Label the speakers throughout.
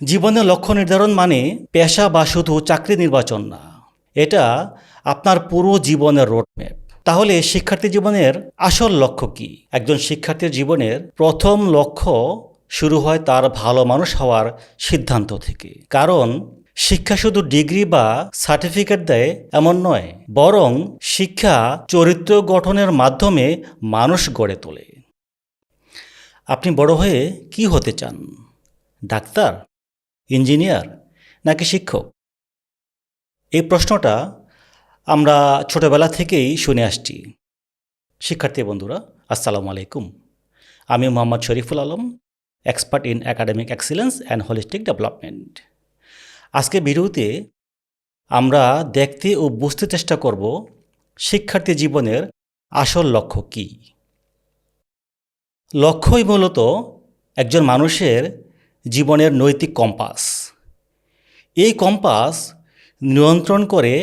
Speaker 1: জীবনের লক্ষ্য নির্ধারণ মানে পেশা বা শুধু চাকরি নির্বাচন না, এটা আপনার পুরো জীবনের রোডম্যাপ। তাহলে শিক্ষার্থী জীবনের আসল লক্ষ্য কি? একজন শিক্ষার্থীর জীবনের প্রথম লক্ষ্য শুরু হয় তার ভালো মানুষ হওয়ার সিদ্ধান্ত থেকে। কারণ শিক্ষা শুধু ডিগ্রি বা সার্টিফিকেট দেয় এমন নয়, বরং শিক্ষা চরিত্র গঠনের মাধ্যমে মানুষ গড়ে তোলে। আপনি বড় হয়ে কি হতে চান? ডাক্তার, ইঞ্জিনিয়ার নাকি শিক্ষক? এই প্রশ্নটা আমরা ছোটবেলা থেকেই শুনে আসছি। শিক্ষার্থী বন্ধুরা, আসসালামু আলাইকুম। আমি Mohammad Shariful Alam, expert in academic excellence and holistic development. আজকে ভিডিওতে আমরা দেখতে ও বুঝতে চেষ্টা করব শিক্ষার্থী জীবনের আসল লক্ষ্য কী। লক্ষ্যই মূলত একজন মানুষের জীবনের নৈতিক কম্পাস। এই কম্পাস নিয়ন্ত্রণ করে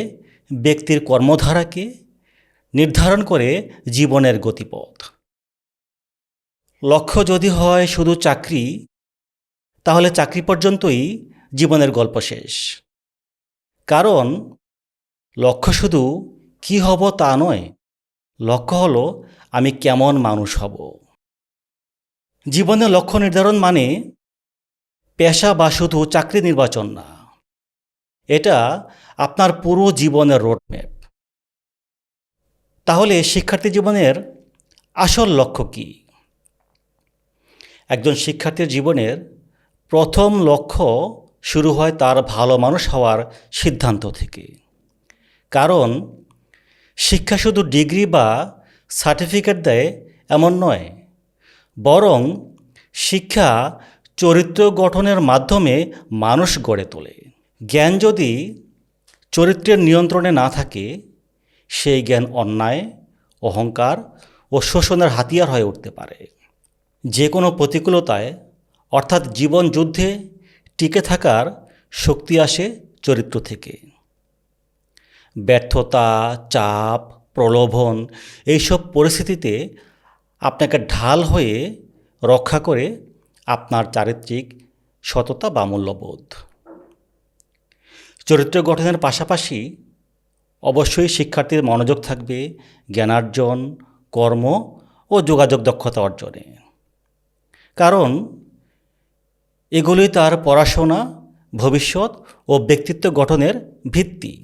Speaker 1: ব্যক্তির কর্মধারাকে, নির্ধারণ করে জীবনের গতিপথ। লক্ষ্য যদি হয় শুধু চাকরি, তাহলে চাকরি পর্যন্তই জীবনের গল্প শেষ। কারণ লক্ষ্য শুধু কি হব তা নয়, লক্ষ্য হলো আমি কেমন মানুষ হব। জীবনের লক্ষ্য নির্ধারণ মানে পেশা বা শুধু চাকরি নির্বাচন না, এটা আপনার পুরো জীবনের রোডম্যাপ। তাহলে শিক্ষার্থী জীবনের আসল লক্ষ্য কী? একজন শিক্ষার্থীর জীবনের প্রথম লক্ষ্য শুরু হয় তার ভালো মানুষ হওয়ার সিদ্ধান্ত থেকে। কারণ শিক্ষা শুধু ডিগ্রি বা সার্টিফিকেট দেয় এমন নয়, বরং শিক্ষা চরিত্র গঠনের মাধ্যমে মানুষ গড়ে তোলে। জ্ঞান যদি চরিত্রের নিয়ন্ত্রণে না থাকে, সেই জ্ঞান অন্যায়, অহংকার ও শোষণের হাতিয়ার হয়ে উঠতে পারে। যে কোনো প্রতিকূলতায়, অর্থাৎ জীবন যুদ্ধে টিকে থাকার শক্তি আসে চরিত্র থেকে। ব্যর্থতা, চাপ, প্রলোভন এইসব পরিস্থিতিতে আপনাকে ঢাল হয়ে রক্ষা করে আপনার চারিত্রিক সততা বা মূল্যবোধ। চরিত্র গঠনের পাশাপাশি অবশ্যই শিক্ষার্থীর মনোযোগ থাকবে জ্ঞানার্জন, কর্ম ও যোগাযোগ দক্ষতা অর্জনে। কারণ এগুলোই তার পড়াশোনা, ভবিষ্যৎ ও ব্যক্তিত্ব গঠনের ভিত্তি।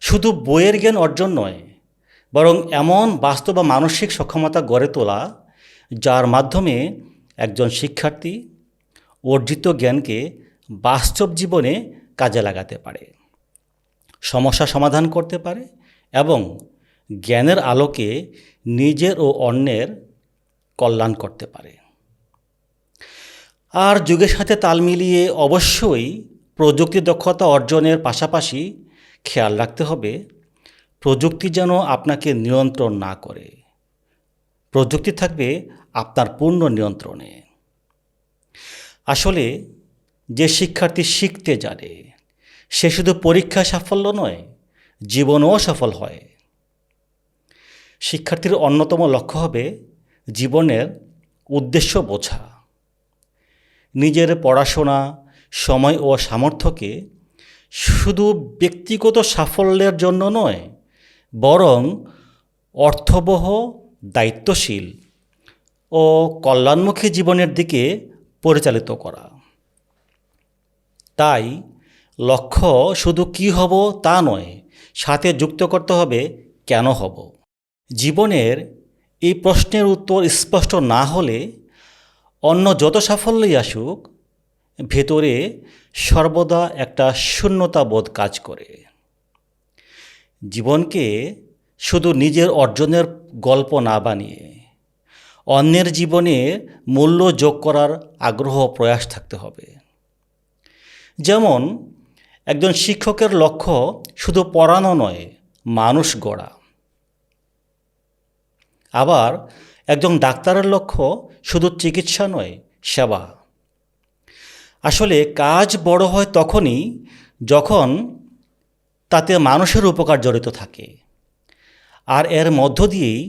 Speaker 1: শুধু বইয়ের জ্ঞান অর্জন নয়, বরং এমন বাস্তব বা মানসিক সক্ষমতা গড়ে তোলা যার মাধ্যমে একজন শিক্ষার্থী অর্জিত জ্ঞানকে বাস্তব জীবনে কাজে লাগাতে পারে, সমস্যা সমাধান করতে পারে এবং জ্ঞানের আলোকে নিজের ও অন্যের কল্যাণ করতে পারে। আর যুগের সাথে তাল মিলিয়ে অবশ্যই প্রযুক্তি দক্ষতা অর্জনের পাশাপাশি খেয়াল রাখতে হবে প্রযুক্তি যেন আপনাকে নিয়ন্ত্রণ না করে। প্রযুক্তি থাকবে আপনার পূর্ণ নিয়ন্ত্রণে। আসলে যে শিক্ষার্থী শিখতে জানে, সে শুধু পরীক্ষায় সাফল্য নয়, জীবনেও সফল হয়। শিক্ষার্থীর অন্যতম লক্ষ্য হবে জীবনের উদ্দেশ্য বোঝা। নিজের পড়াশোনা, সময় ও সামর্থ্যকে শুধু ব্যক্তিগত সাফল্যের জন্য নয়, বরং অর্থবহ, দায়িত্বশীল ও কল্যাণমুখী জীবনের দিকে পরিচালিত করা। তাই লক্ষ্য শুধু কি হব তা নয়, সাথে যুক্ত করতে হবে কেন হব। জীবনের এই প্রশ্নের উত্তর স্পষ্ট না হলে অন্য যত সাফল্যই আসুক, ভেতরে সর্বদা একটা শূন্যতা বোধ কাজ করে। জীবনকে শুধু নিজের অর্জনের গল্প না বানিয়ে অন্যের জীবনে মূল্য যোগ করার আগ্রহ প্রয়াস থাকতে হবে। যেমন একজন শিক্ষকের লক্ষ্য শুধু পড়ানো নয়, মানুষ গড়া। আবার একজন ডাক্তারের লক্ষ্য শুধু চিকিৎসা নয়, সেবা। আসলে কাজ বড় হয় তখনই যখন তাতে মানুষের উপকার জড়িত থাকে, আর এর মধ্য দিয়েই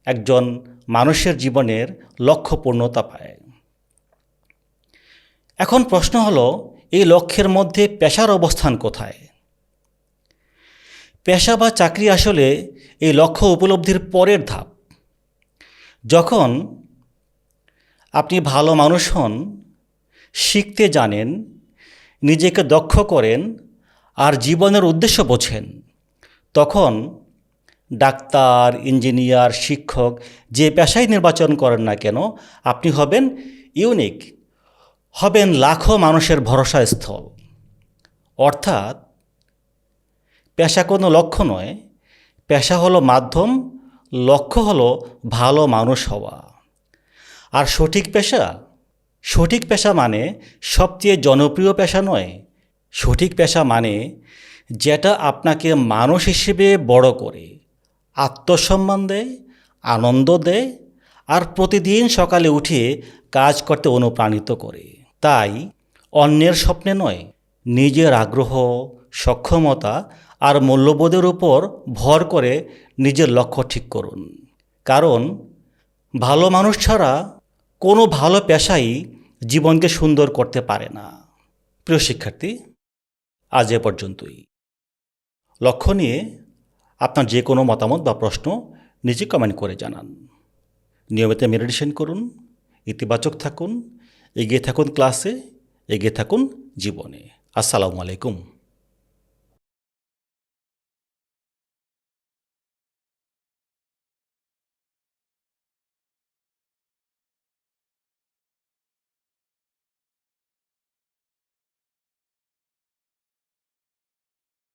Speaker 1: একজন মানুষের জীবনের লক্ষ্য পূর্ণতা পায়। এখন প্রশ্ন হলো, এই লক্ষ্যের মধ্যে পেশার অবস্থান কোথায়? পেশা বা চাকরি আসলে এই লক্ষ্য উপলব্ধির পরের ধাপ। যখন আপনি ভালো মানুষ হন, শিখতে জানেন, নিজেকে দক্ষ করেন আর জীবনের উদ্দেশ্য বোঝেন, তখন ডাক্তার, ইঞ্জিনিয়ার, শিক্ষক যে পেশাই নির্বাচন করেন না কেন, আপনি হবেন ইউনিক, হবেন লাখো মানুষের ভরসা স্থল। অর্থাৎ পেশা কোনো লক্ষ্য নয়, পেশা হলো মাধ্যম, লক্ষ্য হলো ভালো মানুষ হওয়া। আর সঠিক পেশা মানে সবচেয়ে জনপ্রিয় পেশা নয়। সঠিক পেশা মানে যেটা আপনাকে মানুষ হিসেবে বড় করে, আত্মসম্মান দেয়, আনন্দ দেয় আর প্রতিদিন সকালে উঠে কাজ করতে অনুপ্রাণিত করে। তাই অন্যের স্বপ্নে নয়, নিজের আগ্রহ, সক্ষমতা আর মূল্যবোধের উপর ভর করে নিজের লক্ষ্য ঠিক করুন। কারণ ভালো মানুষ ছাড়া কোনো ভালো পেশাই জীবনকে সুন্দর করতে পারে না। প্রিয় শিক্ষার্থী, আজ এ পর্যন্তই। লক্ষ্য নিয়ে আপনার যে কোনো মতামত বা প্রশ্ন নিজে কমেন্ট করে জানান। নিয়মিত মেডিটেশন করুন, ইতিবাচক থাকুন, এগিয়ে থাকুন ক্লাসে, এগিয়ে থাকুন জীবনে। আসসালামু আলাইকুম।